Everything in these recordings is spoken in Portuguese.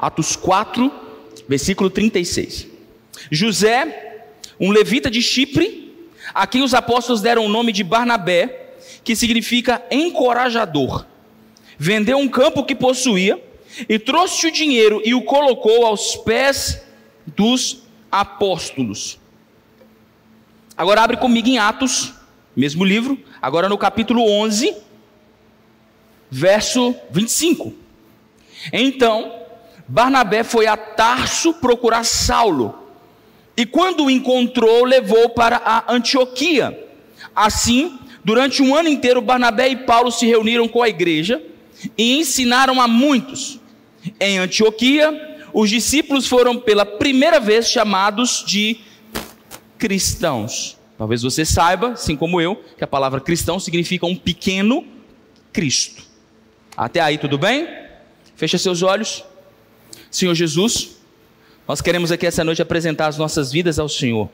Atos 4, versículo 36. José, um levita de Chipre, a quem os apóstolos deram o nome de Barnabé, que significa encorajador, vendeu um campo que possuía e trouxe o dinheiro e o colocou aos pés dos apóstolos. Agora abre comigo em Atos, mesmo livro, agora no capítulo 11, verso 25. Então, Barnabé foi a Tarso procurar Saulo, e quando o encontrou, levou para a Antioquia. Assim, durante um ano inteiro, Barnabé e Paulo se reuniram com a igreja e ensinaram a muitos. Em Antioquia, os discípulos foram pela primeira vez chamados de cristãos. Talvez você saiba, assim como eu, que a palavra cristão significa um pequeno Cristo. Até aí tudo bem? Fecha seus olhos. Senhor Jesus, nós queremos aqui essa noite apresentar as nossas vidas ao Senhor.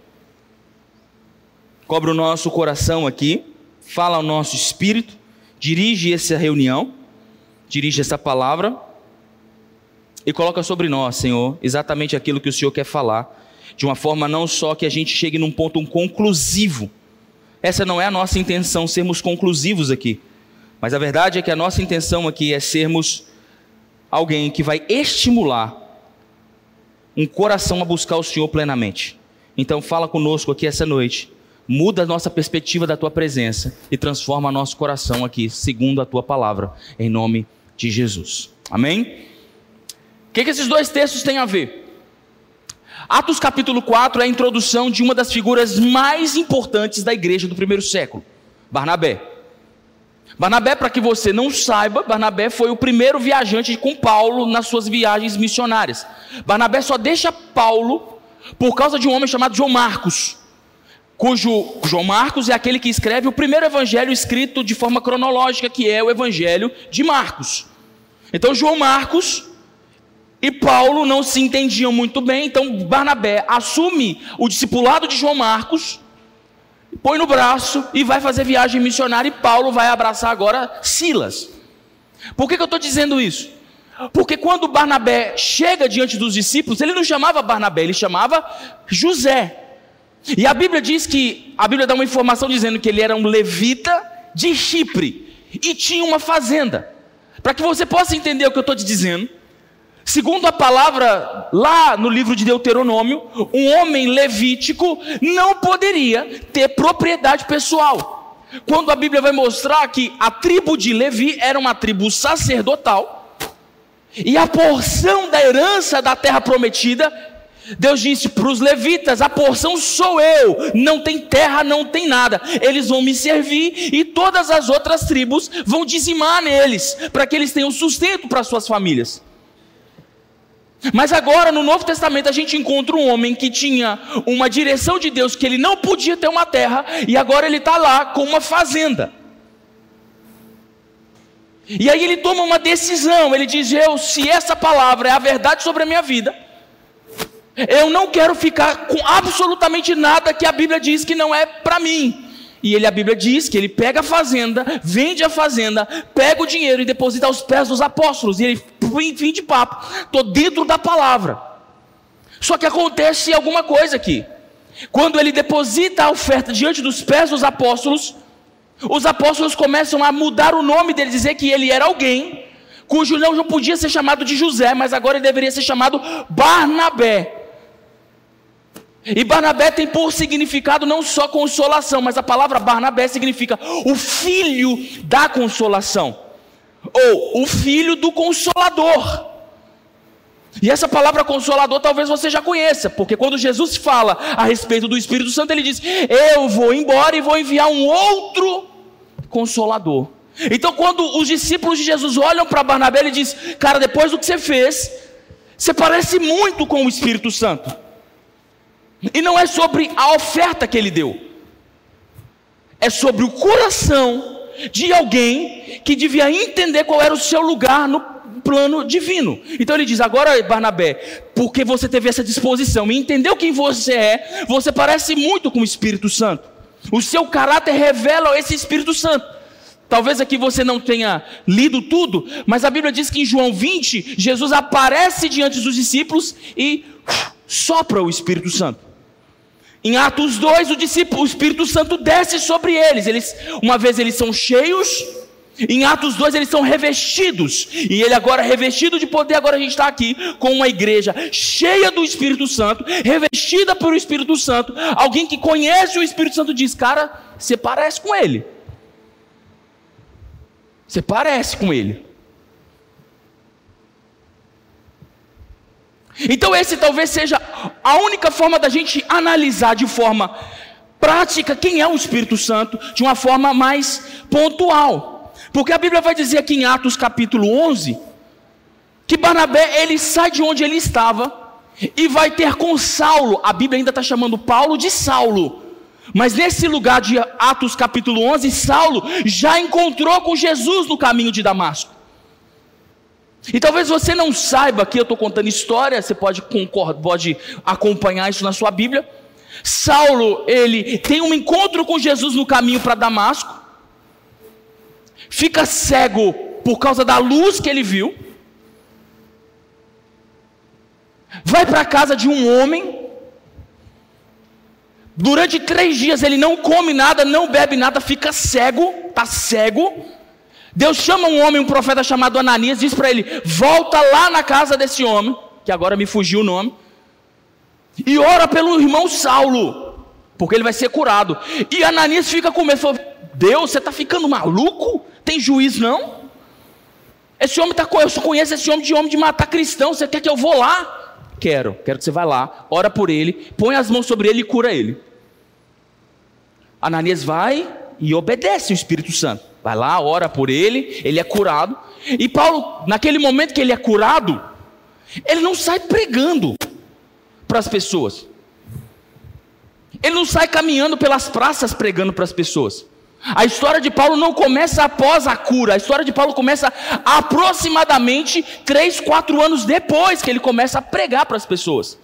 Cobre o nosso coração aqui, fala ao nosso espírito, dirige essa reunião, dirige essa palavra e coloca sobre nós, Senhor, exatamente aquilo que o Senhor quer falar, de uma forma não só que a gente chegue num ponto conclusivo. Essa não é a nossa intenção, sermos conclusivos aqui, mas a verdade é que a nossa intenção aqui é sermos alguém que vai estimular um coração a buscar o Senhor plenamente. Então fala conosco aqui essa noite, muda a nossa perspectiva da Tua presença e transforma nosso coração aqui, segundo a Tua palavra, em nome de Jesus. Amém? O que esses dois textos têm a ver? Atos capítulo 4 é a introdução de uma das figuras mais importantes da igreja do primeiro século, Barnabé. Barnabé, para que você não saiba, Barnabé foi o primeiro viajante com Paulo nas suas viagens missionárias. Barnabé só deixa Paulo por causa de um homem chamado João Marcos, cujo João Marcos é aquele que escreve o primeiro evangelho escrito de forma cronológica, que é o evangelho de Marcos. Então João Marcos e Paulo não se entendiam muito bem, então Barnabé assume o discipulado de João Marcos, põe no braço e vai fazer viagem missionária, e Paulo vai abraçar agora Silas. Por que eu estou dizendo isso? Porque quando Barnabé chega diante dos discípulos, ele não chamava Barnabé, ele chamava José. E a Bíblia diz que, a Bíblia dá uma informação dizendo que ele era um levita de Chipre e tinha uma fazenda. Para que você possa entender o que eu estou te dizendo, segundo a palavra lá no livro de Deuteronômio, um homem levítico não poderia ter propriedade pessoal. Quando a Bíblia vai mostrar que a tribo de Levi era uma tribo sacerdotal, e a porção da herança da terra prometida, Deus disse para os levitas: a porção sou eu, não tem terra, não tem nada, eles vão me servir e todas as outras tribos vão dizimar neles, para que eles tenham sustento para suas famílias. Mas agora no Novo Testamento a gente encontra um homem que tinha uma direção de Deus, que ele não podia ter uma terra, e agora ele está lá com uma fazenda. E aí ele toma uma decisão, ele diz: se essa palavra é a verdade sobre a minha vida, eu não quero ficar com absolutamente nada que a Bíblia diz que não é para mim. E a Bíblia diz que ele pega a fazenda, vende a fazenda, pega o dinheiro e deposita aos pés dos apóstolos. E ele, fim de papo, estou dentro da palavra. Só que acontece alguma coisa aqui. Quando ele deposita a oferta diante dos pés dos apóstolos, os apóstolos começam a mudar o nome dele, dizer que ele era alguém cujo nome não podia ser chamado de José, mas agora ele deveria ser chamado Barnabé. E Barnabé tem por significado não só consolação, mas a palavra Barnabé significa o filho da consolação, ou o filho do consolador. E essa palavra consolador talvez você já conheça, porque quando Jesus fala a respeito do Espírito Santo, ele diz: eu vou embora e vou enviar um outro consolador. Então quando os discípulos de Jesus olham para Barnabé, ele diz: cara, depois do que você fez, você parece muito com o Espírito Santo. E não é sobre a oferta que ele deu, é sobre o coração de alguém que devia entender qual era o seu lugar no plano divino. Então ele diz: agora Barnabé, porque você teve essa disposição e entendeu quem você é, você parece muito com o Espírito Santo. O seu caráter revela esse Espírito Santo. Talvez aqui você não tenha lido tudo, mas a Bíblia diz que em João 20, Jesus aparece diante dos discípulos e sopra o Espírito Santo. Em Atos 2, o Espírito Santo desce sobre eles. Uma vez eles são cheios, em Atos 2 eles são revestidos, e ele agora revestido de poder, agora a gente está aqui com uma igreja cheia do Espírito Santo, revestida pelo Espírito Santo. Alguém que conhece o Espírito Santo diz: cara, você parece com ele. Você parece com ele. Então esse talvez seja a única forma da gente analisar de forma prática quem é o Espírito Santo, de uma forma mais pontual. Porque a Bíblia vai dizer aqui em Atos capítulo 11, que Barnabé, ele sai de onde ele estava e vai ter com Saulo. A Bíblia ainda está chamando Paulo de Saulo, mas nesse lugar de Atos capítulo 11, Saulo já encontrou com Jesus no caminho de Damasco. E talvez você não saiba que eu estou contando história, você pode acompanhar isso na sua Bíblia. Saulo, ele tem um encontro com Jesus no caminho para Damasco, fica cego por causa da luz que ele viu, vai para a casa de um homem. Durante 3 dias ele não come nada, não bebe nada, fica cego, está cego. Deus chama um homem, um profeta chamado Ananias, diz para ele: volta lá na casa desse homem, que agora me fugiu o nome, e ora pelo irmão Saulo, porque ele vai ser curado. E Ananias fica com medo, falou: Deus, você está ficando maluco? Tem juiz não? Esse homem eu só conheço esse homem de matar cristão, você quer que eu vou lá? Quero que você vá lá, ora por ele, põe as mãos sobre ele e cura ele. Ananias vai e obedece o Espírito Santo. Vai lá, ora por ele, ele é curado. E Paulo, naquele momento que ele é curado, ele não sai pregando para as pessoas. Ele não sai caminhando pelas praças pregando para as pessoas. A história de Paulo não começa após a cura. A história de Paulo começa aproximadamente 3, 4 anos depois que ele começa a pregar para as pessoas.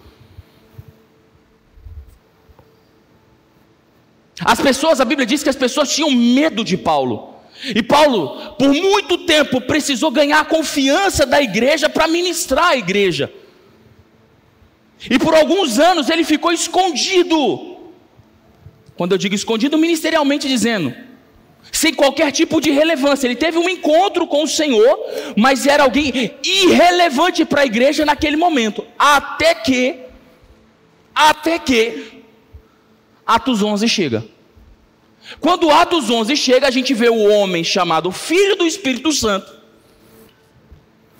As pessoas, a Bíblia diz que as pessoas tinham medo de Paulo. E Paulo, por muito tempo, precisou ganhar a confiança da igreja para ministrar a igreja. E por alguns anos ele ficou escondido. Quando eu digo escondido, ministerialmente dizendo, sem qualquer tipo de relevância. Ele teve um encontro com o Senhor, mas era alguém irrelevante para a igreja naquele momento. Até que Atos 11 chega. Quando Atos 11 chega, a gente vê o homem chamado Filho do Espírito Santo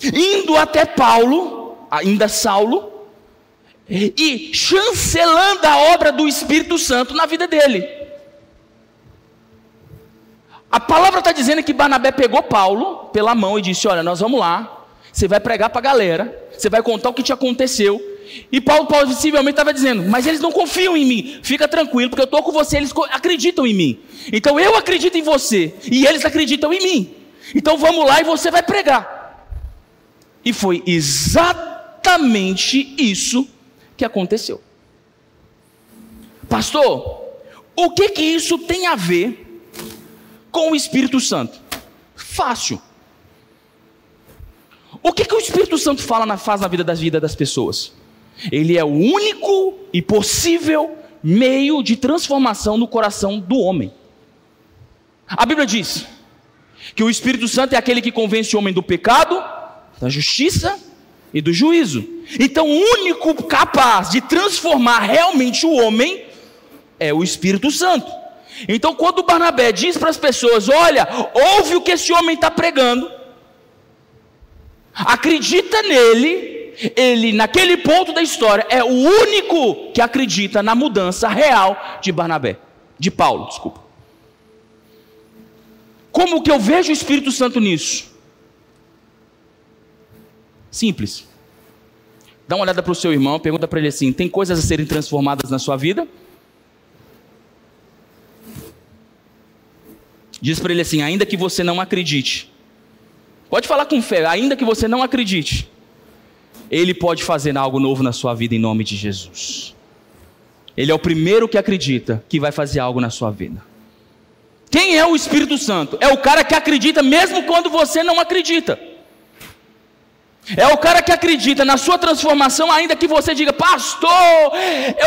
indo até Paulo, ainda Saulo, e chancelando a obra do Espírito Santo na vida dele. A palavra está dizendo que Barnabé pegou Paulo pela mão e disse: olha, nós vamos lá, você vai pregar para a galera, você vai contar o que te aconteceu. E Paulo possivelmente estava dizendo: mas eles não confiam em mim. Fica tranquilo, porque eu estou com você, eles acreditam em mim. Então eu acredito em você, e eles acreditam em mim. Então vamos lá e você vai pregar. E foi exatamente isso que aconteceu. Pastor, o que isso tem a ver com o Espírito Santo? Fácil. O que o Espírito Santo faz na vida das pessoas? Ele é o único e possível meio de transformação no coração do homem. A Bíblia diz que o Espírito Santo é aquele que convence o homem do pecado, da justiça e do juízo. Então o único capaz de transformar realmente o homem é o Espírito Santo. Então quando Barnabé diz para as pessoas: olha, ouve o que esse homem está pregando, acredita nele, ele naquele ponto da história é o único que acredita na mudança real de Paulo. Como que eu vejo o Espírito Santo nisso? Simples. Dá uma olhada para o seu irmão, pergunta para ele assim: tem coisas a serem transformadas na sua vida? Diz para ele assim: ainda que você não acredite, pode falar com fé, ainda que você não acredite, Ele pode fazer algo novo na sua vida em nome de Jesus. Ele é o primeiro que acredita que vai fazer algo na sua vida. Quem é o Espírito Santo? É o cara que acredita mesmo quando você não acredita. É o cara que acredita na sua transformação, ainda que você diga: pastor,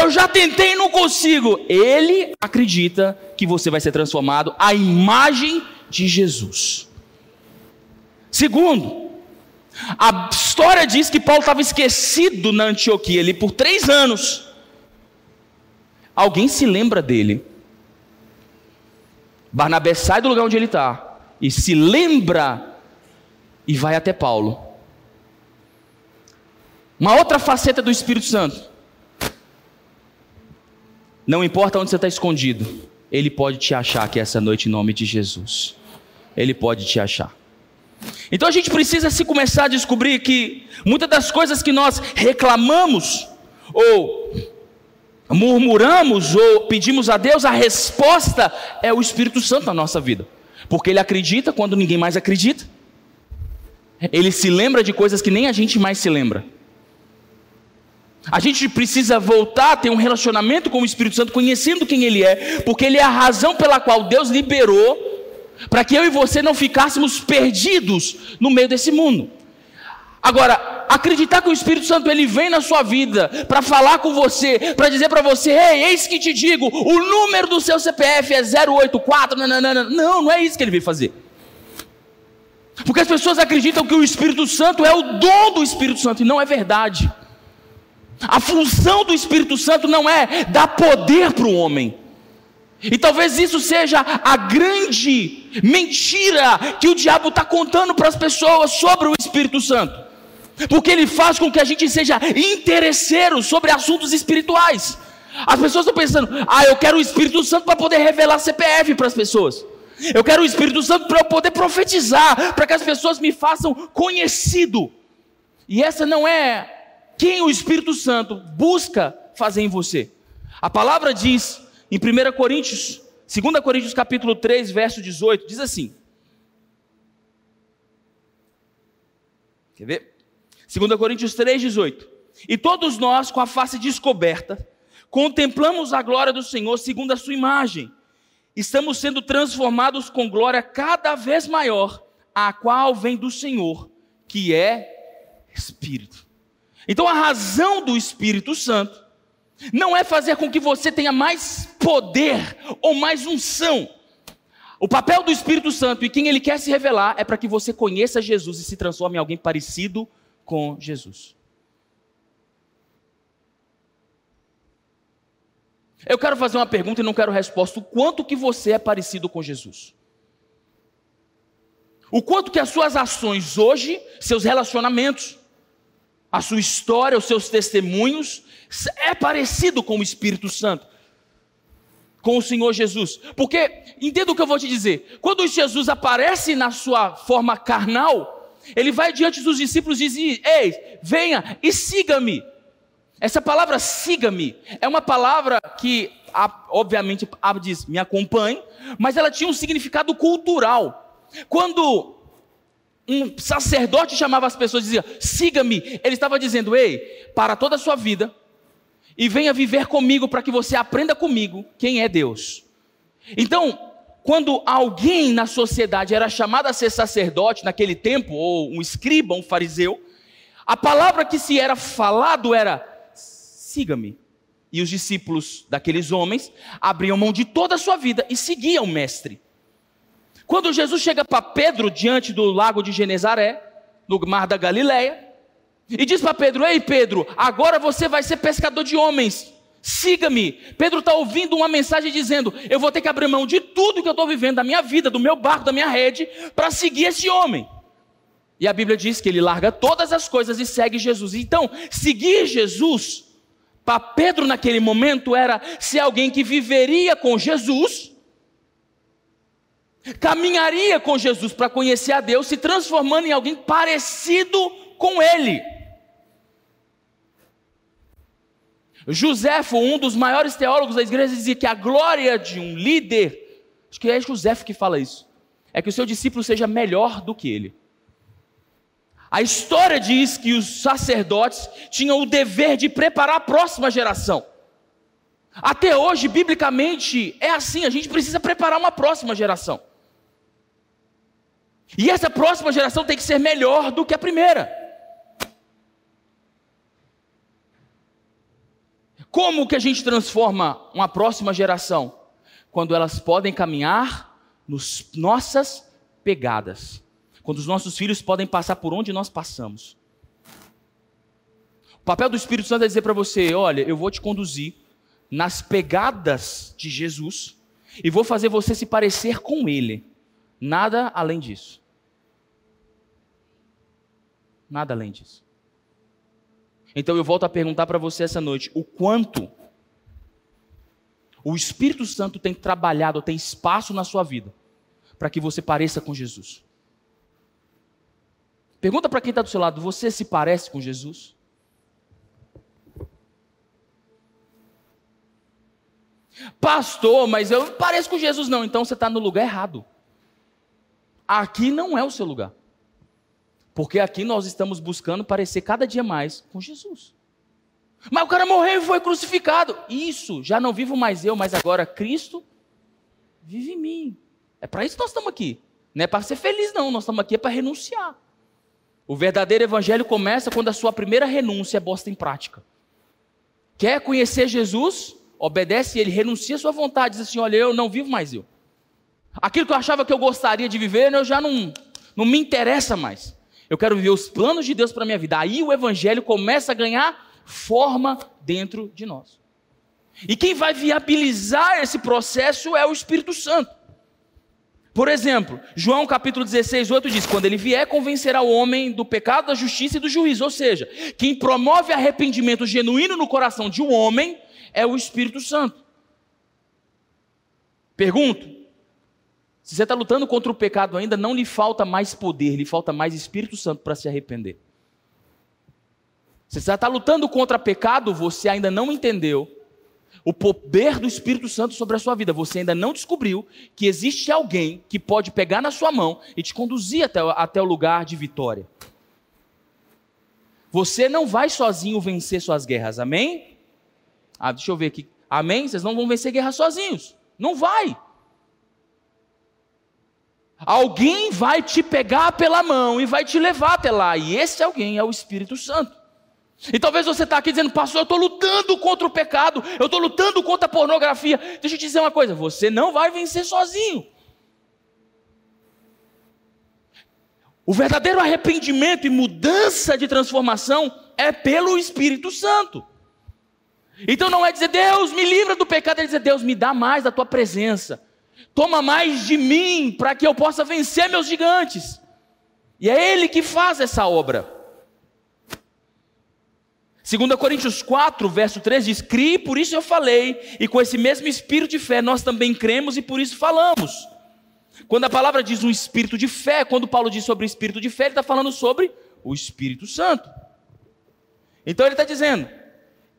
eu já tentei e não consigo. Ele acredita que você vai ser transformado à imagem de Jesus. Segundo, a história diz que Paulo estava esquecido na Antioquia ali por 3 anos. Alguém se lembra dele. Barnabé sai do lugar onde ele está e se lembra e vai até Paulo. Uma outra faceta do Espírito Santo: não importa onde você está escondido, ele pode te achar aqui essa noite em nome de Jesus. Ele pode te achar. Então a gente precisa se começar a descobrir que muitas das coisas que nós reclamamos ou murmuramos ou pedimos a Deus, a resposta é o Espírito Santo na nossa vida, porque ele acredita quando ninguém mais acredita. Ele se lembra de coisas que nem a gente mais se lembra. A gente precisa voltar a ter um relacionamento com o Espírito Santo, conhecendo quem ele é, porque ele é a razão pela qual Deus liberou, para que eu e você não ficássemos perdidos no meio desse mundo. Agora, acreditar que o Espírito Santo ele vem na sua vida para falar com você, para dizer para você: ei, eis que te digo, o número do seu CPF é 084, não é isso que ele veio fazer. Porque as pessoas acreditam que o Espírito Santo é o dom do Espírito Santo, e não é verdade. A função do Espírito Santo não é dar poder para o homem. E talvez isso seja a grande mentira que o diabo está contando para as pessoas sobre o Espírito Santo, porque ele faz com que a gente seja interesseiro sobre assuntos espirituais. As pessoas estão pensando: eu quero o Espírito Santo para poder revelar CPF para as pessoas. Eu quero o Espírito Santo para eu poder profetizar, para que as pessoas me façam conhecido. E essa não é quem o Espírito Santo busca fazer em você. A palavra diz em 2 Coríntios capítulo 3, verso 18, diz assim. Quer ver? 2 Coríntios 3, 18. E todos nós, com a face descoberta, contemplamos a glória do Senhor segundo a sua imagem. Estamos sendo transformados com glória cada vez maior, a qual vem do Senhor, que é Espírito. Então a razão do Espírito Santo não é fazer com que você tenha mais poder ou mais unção. O papel do Espírito Santo e quem ele quer se revelar é para que você conheça Jesus e se transforme em alguém parecido com Jesus. Eu quero fazer uma pergunta e não quero resposta. O quanto que você é parecido com Jesus? O quanto que as suas ações hoje, seus relacionamentos, a sua história, os seus testemunhos, é parecido com o Espírito Santo, com o Senhor Jesus? Porque, entenda o que eu vou te dizer, quando Jesus aparece na sua forma carnal, ele vai diante dos discípulos e diz: ei, venha e siga-me. Essa palavra siga-me é uma palavra que, obviamente, diz me acompanhe, mas ela tinha um significado cultural. Quando um sacerdote chamava as pessoas e dizia: siga-me, ele estava dizendo: ei, para toda a sua vida e venha viver comigo para que você aprenda comigo quem é Deus. Então, quando alguém na sociedade era chamado a ser sacerdote naquele tempo, ou um escriba, um fariseu, a palavra que se era falado era: siga-me. E os discípulos daqueles homens abriam mão de toda a sua vida e seguiam o mestre. Quando Jesus chega para Pedro diante do lago de Genezaré, no mar da Galileia, e diz para Pedro: ei Pedro, agora você vai ser pescador de homens, siga-me. Pedro está ouvindo uma mensagem dizendo: eu vou ter que abrir mão de tudo que eu estou vivendo, da minha vida, do meu barco, da minha rede, para seguir esse homem. E a Bíblia diz que ele larga todas as coisas e segue Jesus. Então, seguir Jesus, para Pedro naquele momento, era ser alguém que viveria com Jesus, caminharia com Jesus para conhecer a Deus, se transformando em alguém parecido com ele. Joséfo, um dos maiores teólogos da igreja, dizia que a glória de um líder, acho que é Joséfo que fala isso, é que o seu discípulo seja melhor do que ele. A história diz que os sacerdotes tinham o dever de preparar a próxima geração. Até hoje, biblicamente, é assim, a gente precisa preparar uma próxima geração. E essa próxima geração tem que ser melhor do que a primeira. Como que a gente transforma uma próxima geração? Quando elas podem caminhar nas nossas pegadas. Quando os nossos filhos podem passar por onde nós passamos. O papel do Espírito Santo é dizer para você, olha, eu vou te conduzir nas pegadas de Jesus e vou fazer você se parecer com Ele. Nada além disso. Nada além disso. Então eu volto a perguntar para você essa noite, o quanto o Espírito Santo tem trabalhado, tem espaço na sua vida, para que você pareça com Jesus. Pergunta para quem está do seu lado, você se parece com Jesus? Pastor, mas eu não pareço com Jesus não, então você está no lugar errado. Aqui não é o seu lugar. Porque aqui nós estamos buscando parecer cada dia mais com Jesus. Mas o cara morreu e foi crucificado. Isso, já não vivo mais eu, mas agora Cristo vive em mim. É para isso que nós estamos aqui. Não é para ser feliz não, nós estamos aqui para renunciar. O verdadeiro evangelho começa quando a sua primeira renúncia é posta em prática. Quer conhecer Jesus? Obedece ele, renuncia a sua vontade, diz assim, olha, eu não vivo mais eu. Aquilo que eu achava que eu gostaria de viver, eu já não me interessa mais. Eu quero viver os planos de Deus para a minha vida. Aí o evangelho começa a ganhar forma dentro de nós. E quem vai viabilizar esse processo é o Espírito Santo. Por exemplo, João capítulo 16, 8 diz, quando ele vier, convencerá o homem do pecado, da justiça e do juízo. Ou seja, quem promove arrependimento genuíno no coração de um homem é o Espírito Santo. Pergunto, se você está lutando contra o pecado ainda, não lhe falta mais poder, lhe falta mais Espírito Santo para se arrepender. Se você está lutando contra o pecado, você ainda não entendeu o poder do Espírito Santo sobre a sua vida. Você ainda não descobriu que existe alguém que pode pegar na sua mão e te conduzir até o lugar de vitória. Você não vai sozinho vencer suas guerras, amém? Deixa eu ver aqui. Amém? Vocês não vão vencer guerra sozinhos. Não vai. Alguém vai te pegar pela mão e vai te levar até lá. E esse alguém é o Espírito Santo. E talvez você está aqui dizendo, pastor, eu estou lutando contra o pecado, eu estou lutando contra a pornografia. Deixa eu te dizer uma coisa, você não vai vencer sozinho. O verdadeiro arrependimento e mudança de transformação é pelo Espírito Santo. Então não é dizer, Deus me livra do pecado, é dizer, Deus me dá mais da tua presença. Toma mais de mim para que eu possa vencer meus gigantes. E é Ele que faz essa obra. 2 Coríntios 4, verso 3 diz, criei, por isso eu falei, e com esse mesmo espírito de fé nós também cremos e por isso falamos. Quando a palavra diz um espírito de fé, quando Paulo diz sobre o espírito de fé, ele está falando sobre o Espírito Santo. Então ele está dizendo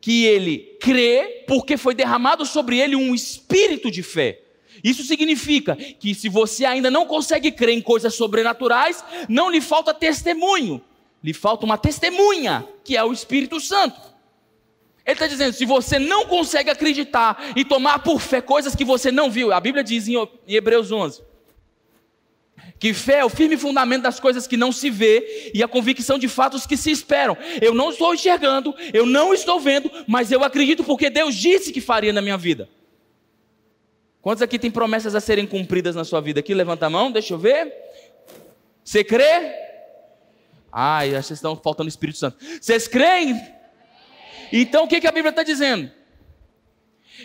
que ele crê porque foi derramado sobre ele um espírito de fé. Isso significa que se você ainda não consegue crer em coisas sobrenaturais, não lhe falta testemunho, lhe falta uma testemunha, que é o Espírito Santo. Ele está dizendo, se você não consegue acreditar e tomar por fé coisas que você não viu, a Bíblia diz em Hebreus 11, que fé é o firme fundamento das coisas que não se vê e a convicção de fatos que se esperam. Eu não estou enxergando, eu não estou vendo, mas eu acredito porque Deus disse que faria na minha vida. Quantos aqui tem promessas a serem cumpridas na sua vida? Aqui, levanta a mão, deixa eu ver. Você crê? Ai, acho que estão faltando o Espírito Santo. Vocês creem? Então o que a Bíblia está dizendo?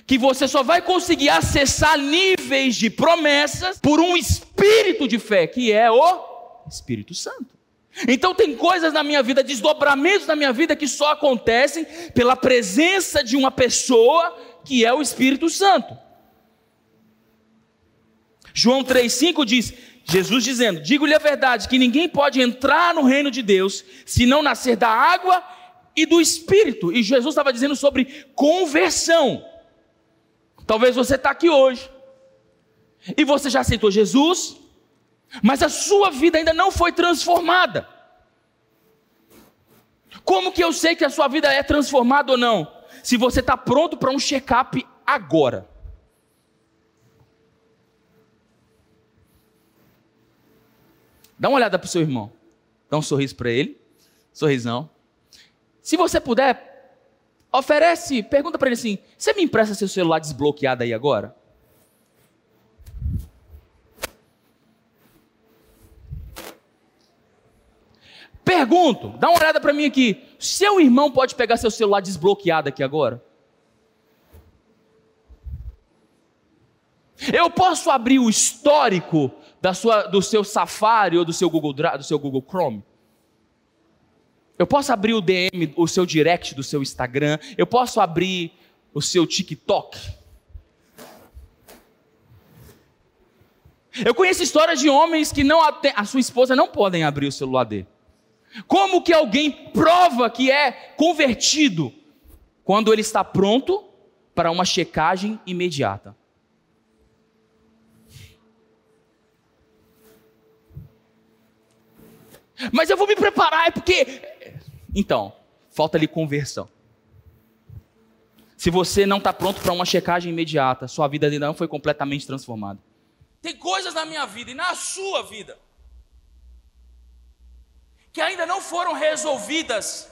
Que você só vai conseguir acessar níveis de promessas por um espírito de fé, que é o Espírito Santo. Então tem coisas na minha vida, desdobramentos na minha vida que só acontecem pela presença de uma pessoa que é o Espírito Santo. João 3,5 diz, Jesus dizendo, digo-lhe a verdade, que ninguém pode entrar no reino de Deus se não nascer da água e do Espírito. E Jesus estava dizendo sobre conversão. Talvez você está aqui hoje e você já aceitou Jesus, mas a sua vida ainda não foi transformada. Como que eu sei que a sua vida é transformada ou não? Se você está pronto para um check-up agora. Dá uma olhada para o seu irmão. Dá um sorriso para ele. Sorrisão. Se você puder, pergunta para ele assim: você me empresta seu celular desbloqueado aí agora? Pergunto, dá uma olhada para mim aqui. Seu irmão pode pegar seu celular desbloqueado aqui agora? Eu posso abrir o histórico do seu Safari ou do seu Google Drive, do seu Google Chrome? Eu posso abrir o DM, o seu direct do seu Instagram? Eu posso abrir o seu TikTok? Eu conheço histórias de homens que a sua esposa não podem abrir o celular dele. Como que alguém prova que é convertido quando ele está pronto para uma checagem imediata? Mas eu vou me preparar, é porque... Então, falta ali conversão. Se você não está pronto para uma checagem imediata, sua vida ainda não foi completamente transformada. Tem coisas na minha vida e na sua vida que ainda não foram resolvidas,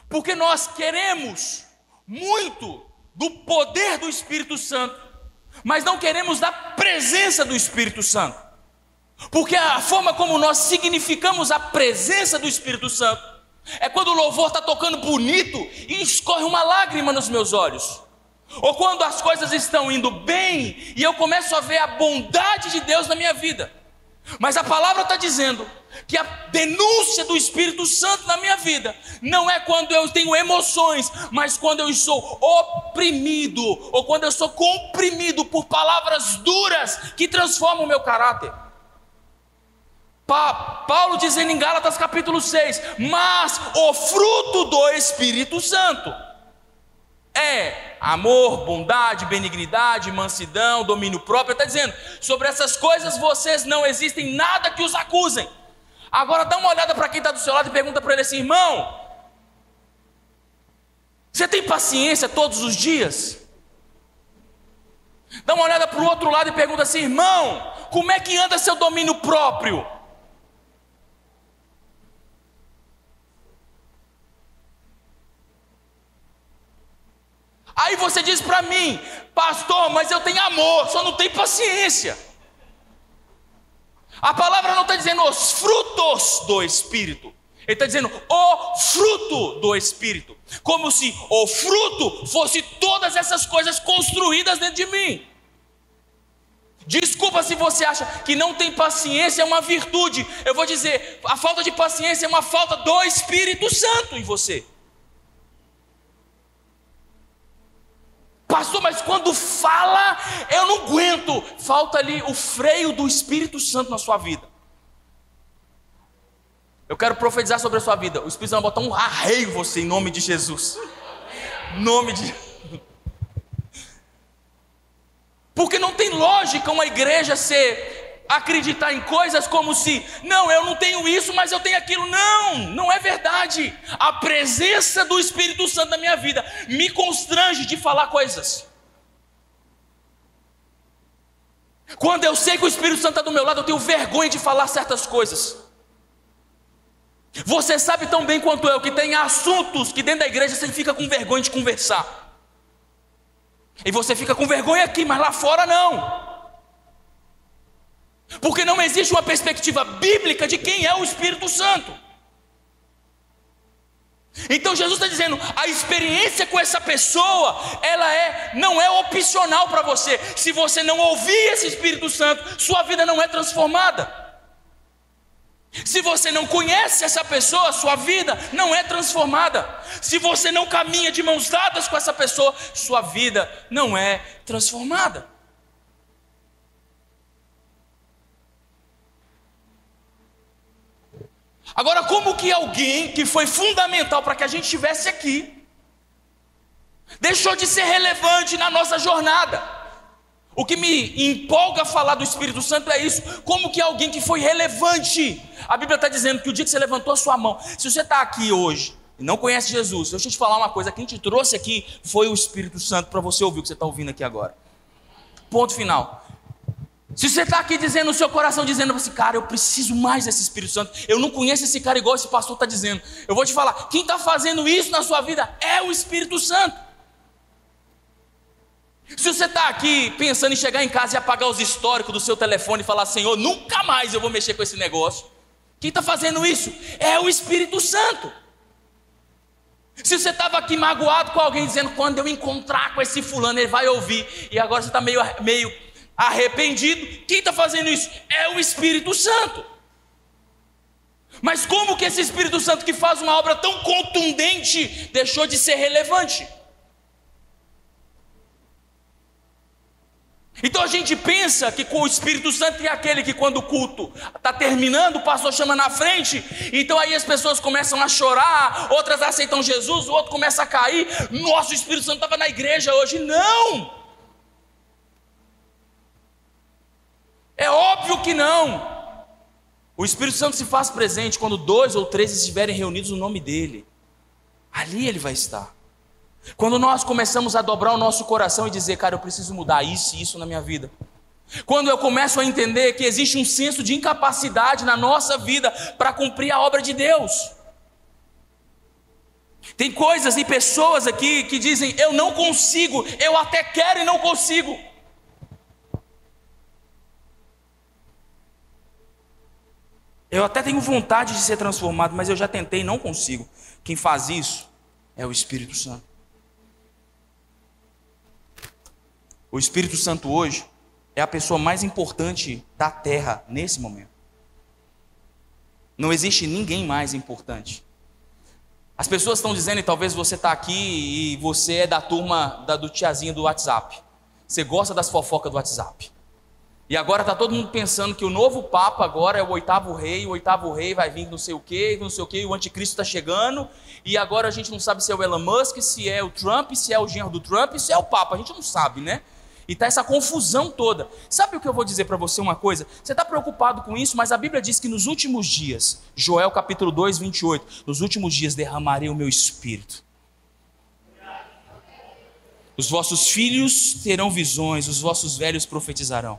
porque nós queremos muito do poder do Espírito Santo, mas não queremos da presença do Espírito Santo. Porque a forma como nós significamos a presença do Espírito Santo é quando o louvor está tocando bonito e escorre uma lágrima nos meus olhos, ou quando as coisas estão indo bem e eu começo a ver a bondade de Deus na minha vida. Mas a palavra está dizendo que a denúncia do Espírito Santo na minha vida não é quando eu tenho emoções, mas quando eu sou oprimido, ou quando eu sou comprimido por palavras duras que transformam o meu caráter. Paulo dizendo em Gálatas capítulo 6, mas o fruto do Espírito Santo é amor, bondade, benignidade, mansidão, domínio próprio. Está dizendo, sobre essas coisas vocês não existem nada que os acusem. Agora dá uma olhada para quem está do seu lado e pergunta para ele assim: irmão, você tem paciência todos os dias? Dá uma olhada para o outro lado e pergunta assim: irmão, como é que anda seu domínio próprio? Aí você diz para mim: pastor, mas eu tenho amor, só não tenho paciência. A palavra não está dizendo os frutos do Espírito, ele está dizendo o fruto do Espírito, como se o fruto fosse todas essas coisas construídas dentro de mim. Desculpa se você acha que não tem paciência é uma virtude. Eu vou dizer, a falta de paciência é uma falta do Espírito Santo em você. Pastor, mas quando fala, eu não aguento. Falta ali o freio do Espírito Santo na sua vida. Eu quero profetizar sobre a sua vida. O Espírito Santo vai botar um arreio em você, em nome de Jesus. Em nome de... Porque não tem lógica uma igreja acreditar em coisas como se, não, eu não tenho isso, mas eu tenho aquilo. Não é verdade. A presença do Espírito Santo na minha vida me constrange de falar coisas. Quando eu sei que o Espírito Santo está do meu lado, eu tenho vergonha de falar certas coisas. Você sabe tão bem quanto eu que tem assuntos que dentro da igreja você fica com vergonha de conversar. E você fica com vergonha aqui, mas lá fora não. Porque não existe uma perspectiva bíblica de quem é o Espírito Santo. Então Jesus está dizendo, a experiência com essa pessoa, não é opcional para você. Se você não ouvir esse Espírito Santo, sua vida não é transformada. Se você não conhece essa pessoa, sua vida não é transformada. Se você não caminha de mãos dadas com essa pessoa, sua vida não é transformada. Agora, como que alguém que foi fundamental para que a gente estivesse aqui, deixou de ser relevante na nossa jornada? O que me empolga a falar do Espírito Santo é isso. Como que alguém que foi relevante, a Bíblia está dizendo que o dia que você levantou a sua mão, se você está aqui hoje, e não conhece Jesus, deixa eu te falar uma coisa, quem te trouxe aqui foi o Espírito Santo para você ouvir o que você está ouvindo aqui agora. Ponto final. Se você está aqui dizendo no seu coração, dizendo assim, cara, eu preciso mais desse Espírito Santo, eu não conheço esse cara igual esse pastor está dizendo, eu vou te falar, quem está fazendo isso na sua vida é o Espírito Santo. Se você está aqui pensando em chegar em casa e apagar os históricos do seu telefone e falar, Senhor, nunca mais eu vou mexer com esse negócio, quem está fazendo isso é o Espírito Santo. Se você estava aqui magoado com alguém dizendo, quando eu encontrar com esse fulano ele vai ouvir, e agora você está meio arrependido, quem está fazendo isso é o Espírito Santo. Mas como que esse Espírito Santo que faz uma obra tão contundente deixou de ser relevante? Então a gente pensa que com o Espírito Santo é aquele que quando o culto está terminando, o pastor chama na frente, então aí as pessoas começam a chorar, outras aceitam Jesus, o outro começa a cair, nossa, o Espírito Santo estava na igreja hoje. Não! É óbvio que não. O Espírito Santo se faz presente quando 2 ou 3 estiverem reunidos no nome dele, ali ele vai estar. Quando nós começamos a dobrar o nosso coração e dizer, cara, eu preciso mudar isso e isso na minha vida. Quando eu começo a entender que existe um senso de incapacidade na nossa vida para cumprir a obra de Deus. Tem coisas e pessoas aqui que dizem, eu não consigo, eu até quero e não consigo. Eu até tenho vontade de ser transformado, mas eu já tentei e não consigo. Quem faz isso é o Espírito Santo. O Espírito Santo hoje é a pessoa mais importante da terra nesse momento. Não existe ninguém mais importante. As pessoas estão dizendo, e talvez você está aqui e você é da turma do tiazinho do WhatsApp. Você gosta das fofocas do WhatsApp. E agora está todo mundo pensando que o novo Papa agora é o 8º rei, o 8º rei vai vir não sei o quê, o anticristo está chegando, e agora a gente não sabe se é o Elon Musk, se é o Trump, se é o genro do Trump, se é o Papa, a gente não sabe, né? E está essa confusão toda. Sabe o que eu vou dizer para você uma coisa? Você está preocupado com isso, mas a Bíblia diz que nos últimos dias, Joel capítulo 2, 28, nos últimos dias derramarei o meu Espírito. Os vossos filhos terão visões, os vossos velhos profetizarão.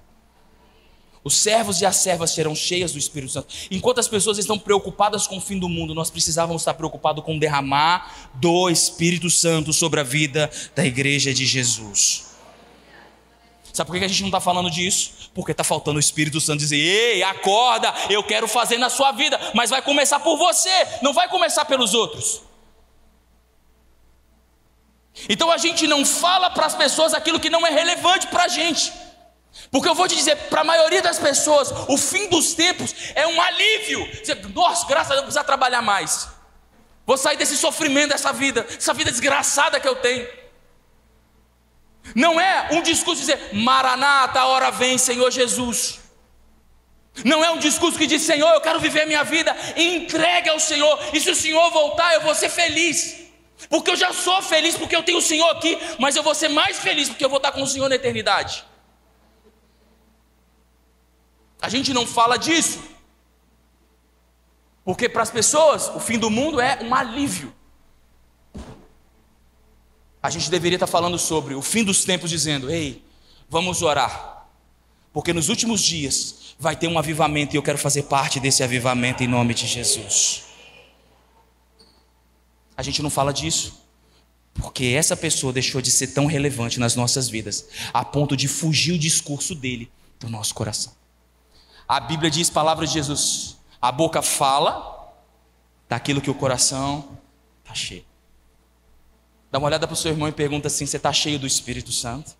Os servos e as servas serão cheias do Espírito Santo. Enquanto as pessoas estão preocupadas com o fim do mundo, nós precisávamos estar preocupados com derramar do Espírito Santo sobre a vida da igreja de Jesus. Sabe por que a gente não está falando disso? Porque está faltando o Espírito Santo dizer, ei, acorda, eu quero fazer na sua vida, mas vai começar por você, não vai começar pelos outros. Então a gente não fala para as pessoas aquilo que não é relevante para a gente. Porque eu vou te dizer, para a maioria das pessoas, o fim dos tempos é um alívio. Nossa, graças a Deus, não precisa trabalhar mais. Vou sair desse sofrimento, dessa vida desgraçada que eu tenho. Não é um discurso de dizer, Maranata, a hora vem, Senhor Jesus. Não é um discurso que diz, Senhor, eu quero viver a minha vida entregue ao Senhor. E se o Senhor voltar, eu vou ser feliz. Porque eu já sou feliz, porque eu tenho o Senhor aqui. Mas eu vou ser mais feliz, porque eu vou estar com o Senhor na eternidade. A gente não fala disso. Porque para as pessoas, o fim do mundo é um alívio. A gente deveria estar falando sobre o fim dos tempos, dizendo, ei, vamos orar. Porque nos últimos dias vai ter um avivamento e eu quero fazer parte desse avivamento em nome de Jesus. A gente não fala disso. Porque essa pessoa deixou de ser tão relevante nas nossas vidas, a ponto de fugir o discurso dele do nosso coração. A Bíblia diz, palavras de Jesus, a boca fala daquilo que o coração está cheio. Dá uma olhada para o seu irmão e pergunta assim, você está cheio do Espírito Santo?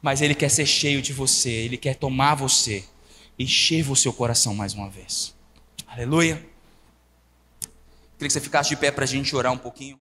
Mas ele quer ser cheio de você, ele quer tomar você e encher o seu coração mais uma vez. Aleluia. Queria que você ficasse de pé para a gente orar um pouquinho.